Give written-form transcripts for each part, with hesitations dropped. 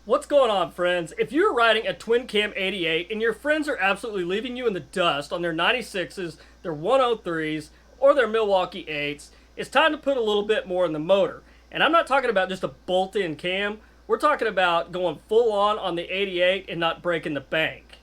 What's going on, friends? If you're riding a twin cam 88 and your friends are absolutely leaving you in the dust on their 96s, their 103s, or their Milwaukee 8s, it's time to put a little bit more in the motor. And I'm not talking about just a bolt-in cam. We're talking about going full on the 88 and not breaking the bank.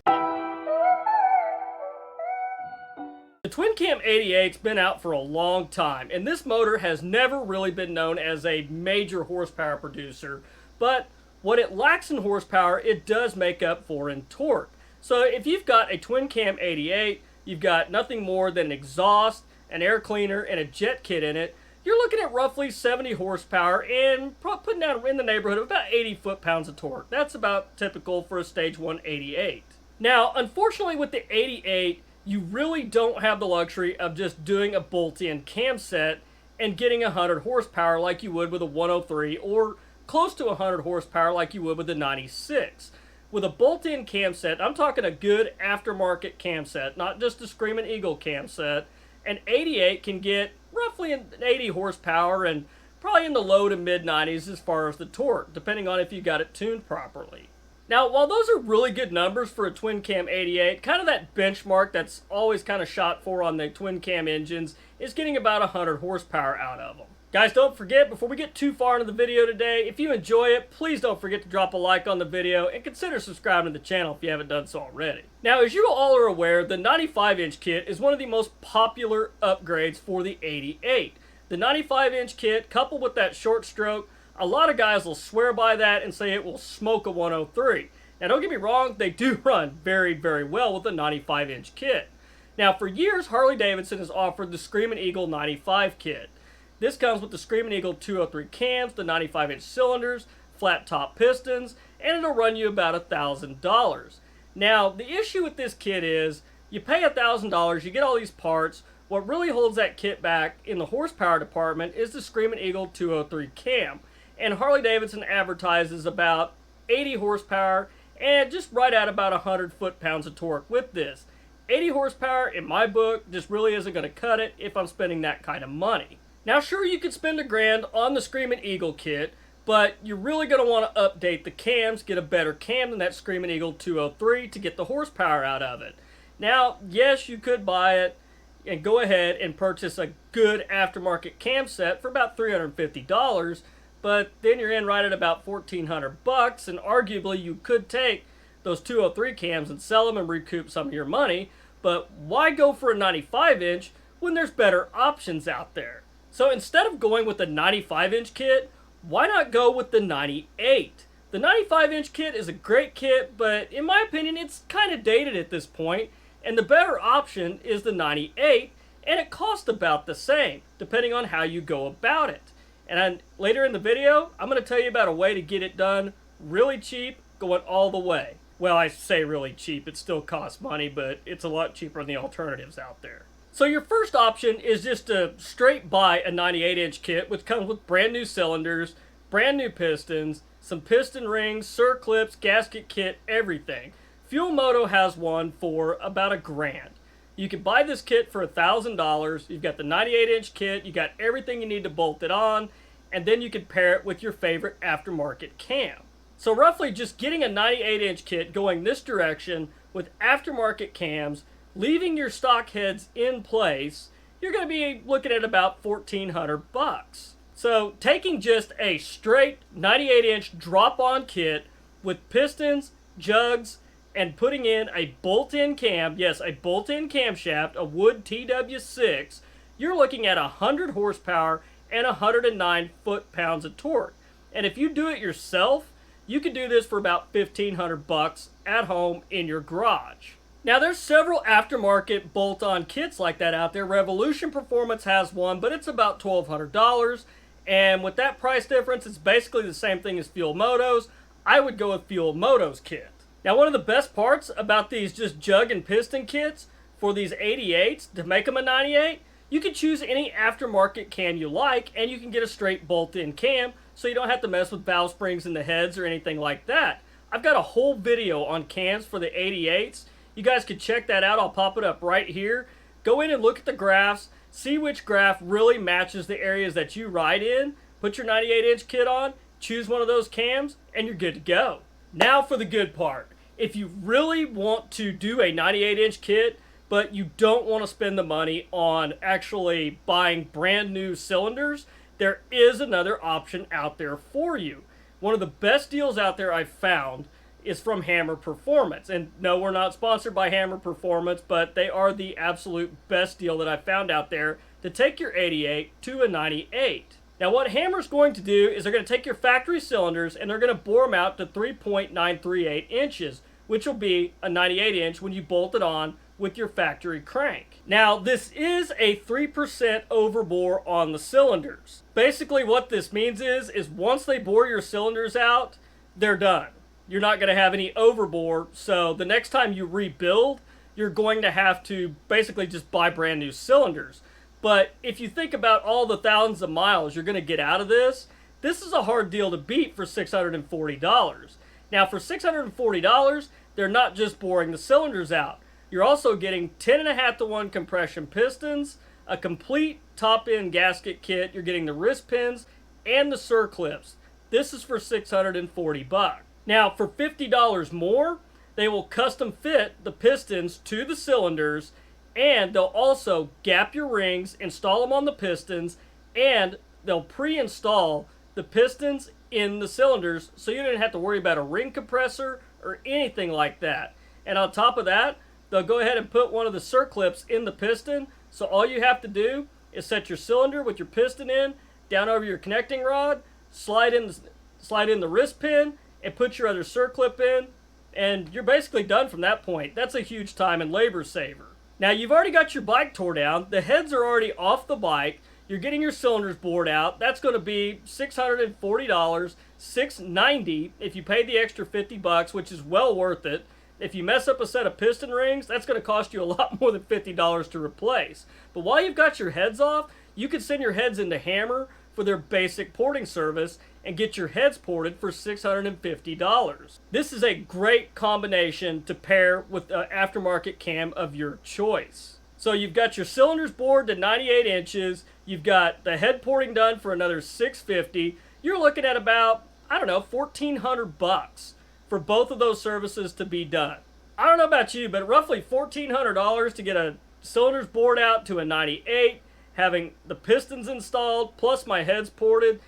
The twin cam 88's been out for a long time, and this motor has never really been known as a major horsepower producer, but what it lacks in horsepower, it does make up for in torque. So if you've got a twin cam 88, you've got nothing more than an exhaust, an air cleaner, and a jet kit in it, you're looking at roughly 70 horsepower and putting out in the neighborhood of about 80 foot-pounds of torque. That's about typical for a stage 1 88. Now, unfortunately with the 88, you really don't have the luxury of just doing a bolt-in cam set and getting 100 horsepower like you would with a 103 or close to 100 horsepower like you would with the 96. With a bolt-in cam set, I'm talking a good aftermarket cam set, not just a Screaming Eagle cam set. An 88 can get roughly 80 horsepower and probably in the low to mid 90s as far as the torque, depending on if you got it tuned properly. Now, while those are really good numbers for a twin cam 88, kind of that benchmark that's always kind of shot for on the twin cam engines is getting about 100 horsepower out of them. Guys, don't forget, before we get too far into the video today, if you enjoy it, please don't forget to drop a like on the video and consider subscribing to the channel if you haven't done so already. Now, as you all are aware, the 95-inch kit is one of the most popular upgrades for the 88. The 95-inch kit, coupled with that short stroke, a lot of guys will swear by that and say it will smoke a 103. Now, don't get me wrong, they do run very, very well with the 95-inch kit. Now, for years, Harley-Davidson has offered the Screaming Eagle 95 kit. This comes with the Screaming Eagle 203 cams, the 95-inch cylinders, flat top pistons, and it'll run you about $1,000. Now, the issue with this kit is you pay $1,000, you get all these parts. What really holds that kit back in the horsepower department is the Screaming Eagle 203 cam. And Harley-Davidson advertises about 80 horsepower and just right at about 100 foot-pounds of torque with this. 80 horsepower, in my book, just really isn't going to cut it if I'm spending that kind of money. Now, sure, you could spend $1,000 on the Screaming Eagle kit, but you're really going to want to update the cams, get a better cam than that Screaming Eagle 203 to get the horsepower out of it. Now, yes, you could buy it and go ahead and purchase a good aftermarket cam set for about $350, but then you're in right at about $1,400, and arguably you could take those 203 cams and sell them and recoup some of your money, but why go for a 95-inch when there's better options out there? So instead of going with the 95-inch kit, why not go with the 98? The 95-inch kit is a great kit, but in my opinion, it's kind of dated at this point, and the better option is the 98, and it costs about the same, depending on how you go about it. And later in the video, I'm going to tell you about a way to get it done really cheap, going all the way. Well, I say really cheap, it still costs money, but it's a lot cheaper than the alternatives out there. So your first option is just to straight buy a 98-inch kit, which comes with brand new cylinders, brand new pistons, some piston rings, circlips, gasket kit, everything. Fuel Moto has one for about $1,000. You can buy this kit for $1,000. You've got the 98-inch kit, you got everything you need to bolt it on, and then you can pair it with your favorite aftermarket cam. So roughly just getting a 98-inch kit going this direction with aftermarket cams, leaving your stock heads in place, you're going to be looking at about $1,400. So taking just a straight 98-inch drop-on kit with pistons, jugs, and putting in a bolt-in cam, yes, a bolt-in camshaft, a Wood TW6, you're looking at 100 horsepower and 109 foot-pounds of torque. And if you do it yourself, you can do this for about $1,500 at home in your garage. Now, there's several aftermarket bolt-on kits like that out there. Revolution Performance has one, but it's about $1,200. And with that price difference, it's basically the same thing as Fuel Moto's. I would go with Fuel Moto's kit. Now, one of the best parts about these just jug and piston kits for these 88s, to make them a 98, you can choose any aftermarket cam you like, and you can get a straight bolt-in cam, so you don't have to mess with valve springs in the heads or anything like that. I've got a whole video on cams for the 88s. You guys can check that out. I'll pop it up right here. Go in and look at the graphs. See which graph really matches the areas that you ride in. Put your 98-inch kit on, choose one of those cams, and you're good to go. Now for the good part. If you really want to do a 98-inch kit, but you don't want to spend the money on actually buying brand new cylinders, there is another option out there for you. One of the best deals out there I've found is from Hammer Performance. And no, we're not sponsored by Hammer Performance, but they are the absolute best deal that I've found out there to take your 88 to a 98. Now what Hammer's going to do is they're going to take your factory cylinders and they're going to bore them out to 3.938 inches, which will be a 98 inch when you bolt it on with your factory crank. Now this is a 3% overbore on the cylinders. Basically what this means is once they bore your cylinders out, they're done. You're not going to have any overbore, so the next time you rebuild, you're going to have to basically just buy brand new cylinders. But if you think about all the thousands of miles you're going to get out of this, this is a hard deal to beat for $640. Now for $640, they're not just boring the cylinders out. You're also getting 10.5 to 1 compression pistons, a complete top-end gasket kit. You're getting the wrist pins and the circlips. This is for $640. Now for $50 more, they will custom fit the pistons to the cylinders, and they'll also gap your rings, install them on the pistons, and they'll pre-install the pistons in the cylinders so you don't have to worry about a ring compressor or anything like that. And on top of that, they'll go ahead and put one of the circlips in the piston, so all you have to do is set your cylinder with your piston in, down over your connecting rod, slide in the wrist pin, and put your other circlip in, and you're basically done from that point. That's a huge time and labor saver. Now you've already got your bike tore down, the heads are already off the bike, you're getting your cylinders bored out. That's going to be $640, $690 if you pay the extra $50, which is well worth it. If you mess up a set of piston rings, that's going to cost you a lot more than $50 to replace. But while you've got your heads off, you can send your heads into Hammer for their basic porting service and get your heads ported for $650. This is a great combination to pair with an aftermarket cam of your choice. So you've got your cylinders bored to 98 inches, you've got the head porting done for another $650. You're looking at about, I don't know, $1,400 for both of those services to be done. I don't know about you, but roughly $1,400 to get a cylinders bored out to a 98, having the pistons installed, plus my heads ported,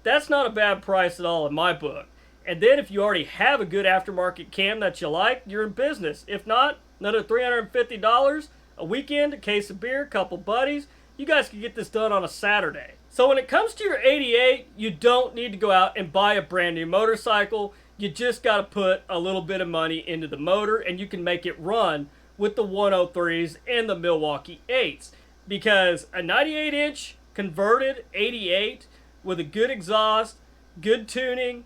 that's not a bad price at all in my book. And then if you already have a good aftermarket cam that you like, you're in business. If not, another $350, a weekend, a case of beer, a couple buddies, you guys can get this done on a Saturday. So when it comes to your 88, you don't need to go out and buy a brand new motorcycle. You just got to put a little bit of money into the motor and you can make it run with the 103s and the Milwaukee 8s. Because a 98-inch converted 88 with a good exhaust, good tuning,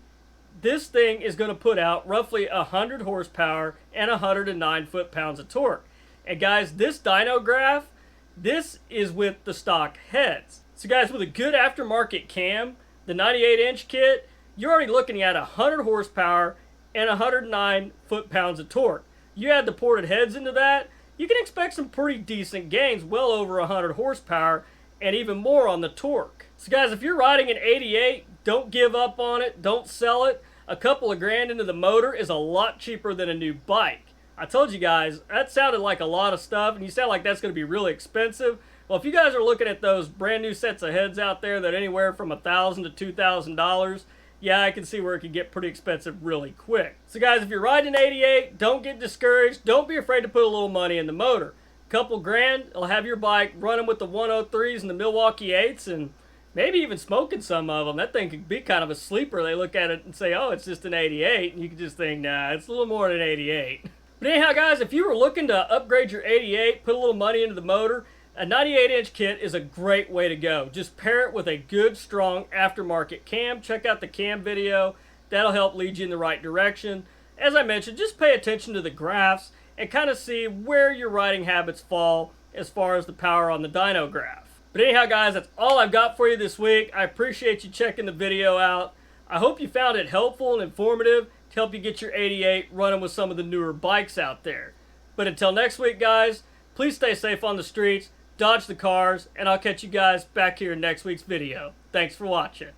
this thing is going to put out roughly 100 horsepower and 109 foot-pounds of torque. And guys, this dyno graph, this is with the stock heads. So guys, with a good aftermarket cam, the 98-inch kit, you're already looking at 100 horsepower and 109 foot-pounds of torque. You add the ported heads into that, you can expect some pretty decent gains, well over 100 horsepower and even more on the torque. So guys, if you're riding an 88, don't give up on it, don't sell it. A couple of grand into the motor is a lot cheaper than a new bike. I told you guys, that sounded like a lot of stuff, and you sound like that's going to be really expensive. Well, if you guys are looking at those brand new sets of heads out there that anywhere from $1,000 to $2,000, yeah, I can see where it can get pretty expensive really quick. So guys, if you're riding an 88, don't get discouraged. Don't be afraid to put a little money in the motor. A couple grand, it'll have your bike running with the 103s and the Milwaukee 8s, and maybe even smoking some of them. That thing could be kind of a sleeper. They look at it and say, oh, it's just an 88, and you can just think, nah, it's a little more than an 88. But anyhow, guys, if you were looking to upgrade your 88, put a little money into the motor, a 98-inch kit is a great way to go. Just pair it with a good, strong aftermarket cam. Check out the cam video. That'll help lead you in the right direction. As I mentioned, just pay attention to the graphs and kind of see where your riding habits fall as far as the power on the dyno graph. But anyhow, guys, that's all I've got for you this week. I appreciate you checking the video out. I hope you found it helpful and informative to help you get your 88 running with some of the newer bikes out there. But until next week, guys, please stay safe on the streets, dodge the cars, and I'll catch you guys back here in next week's video. Thanks for watching.